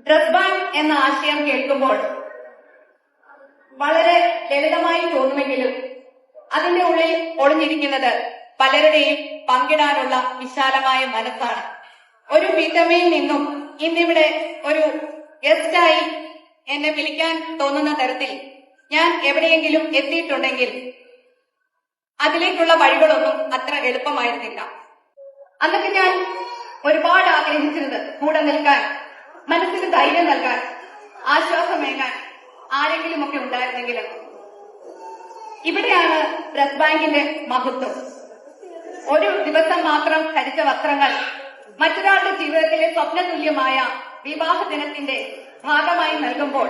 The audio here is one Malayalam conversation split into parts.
ഡ്രസ് ബാങ്ക് എന്ന ആശയം കേൾക്കുമ്പോൾ വളരെ ലളിതമായി തോന്നുമെങ്കിലും അതിന്റെ ഉള്ളിൽ ഒളിഞ്ഞിരിക്കുന്നത് പലരുടെയും പങ്കിടാനുള്ള വിശാലമായ മനസ്സാണ്. ഒരു വിധമയിൽ നിന്നും ഇന്നിവിടെ ഒരു ഗസ്റ്റായി എന്നെ വിളിക്കാൻ തോന്നുന്ന തരത്തിൽ ഞാൻ എവിടെയെങ്കിലും എത്തിയിട്ടുണ്ടെങ്കിൽ അതിലേക്കുള്ള വഴികളൊന്നും അത്ര എളുപ്പമായിരുന്നില്ല. അന്നൊക്കെ ഞാൻ ഒരുപാട് ആഗ്രഹിച്ചിരുന്നത് കൂടെ നിൽക്കാൻ, മനസ്സിന് ധൈര്യം നൽകാൻ, ആശ്വാസമേകാൻ ആരെങ്കിലുമൊക്കെ ഉണ്ടായിരുന്നെങ്കിലും. ഇവിടെയാണ് ഡ്രസ് ബാങ്കിന്റെ മഹത്വം. ഒരു ദിവസം മാത്രം ധരിച്ച വസ്ത്രങ്ങൾ മറ്റൊരാളുടെ ജീവിതത്തിലെ സ്വപ്നതുല്യമായ വിവാഹ ദിനത്തിന്റെ ഭാഗമായി നൽകുമ്പോൾ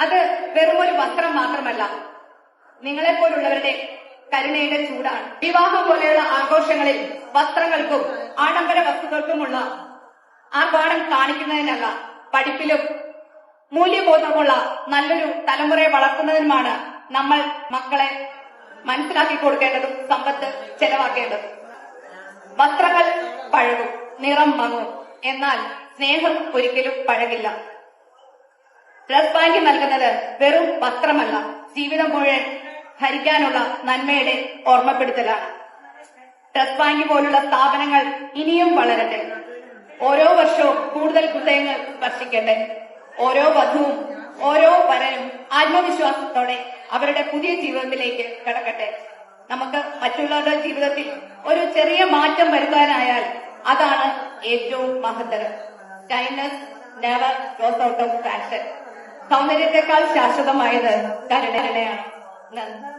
അത് വെറുമൊരു വസ്ത്രം മാത്രമല്ല, നിങ്ങളെപ്പോലുള്ളവരുടെ കരുണയുടെ ചൂടാണ്. വിവാഹം പോലെയുള്ള ആഘോഷങ്ങളിൽ വസ്ത്രങ്ങൾക്കും ആഡംബര വസ്തുക്കൾക്കുമുള്ള ആർഭാടം കാണിക്കുന്നതിനല്ല, പഠിപ്പിലും മൂല്യബോധമുള്ള നല്ലൊരു തലമുറയെ വളർത്തുന്നതിനുമാണ് നമ്മൾ മക്കളെ മനസ്സിലാക്കി കൊടുക്കേണ്ടതും സമ്പത്ത് ചെലവാക്കേണ്ടതും. വസ്ത്രങ്ങൾ പഴകും, നിറം മങ്ങും, എന്നാൽ സ്നേഹം ഒരിക്കലും പഴകില്ല. ഡ്രസ് ബാങ്ക് നൽകുന്നത് വെറും വസ്ത്രമല്ല, ജീവിതം മുഴുവൻ ധരിക്കാനുള്ള നന്മയുടെ ഓർമ്മപ്പെടുത്തലാണ്. ഡ്രസ് ബാങ്ക് പോലുള്ള സ്ഥാപനങ്ങൾ ഇനിയും വളരട്ടെ. ഓരോ വർഷവും കൂടുതൽ ഹൃദയങ്ങൾ സ്പർശിക്കട്ടെ. ഓരോ വധുവും ഓരോ വരനും ആത്മവിശ്വാസത്തോടെ അവരുടെ പുതിയ ജീവിതത്തിലേക്ക് കടക്കട്ടെ. നമുക്ക് മറ്റുള്ളവരുടെ ജീവിതത്തിൽ ഒരു ചെറിയ മാറ്റം വരുത്താനായാൽ അതാണ് ഏറ്റവും മഹത്തരം. Kindness never goes out of fashion. സൗന്ദര്യത്തെക്കാൾ ശാശ്വതമായത് കരുണയാണ്. നന്ദി.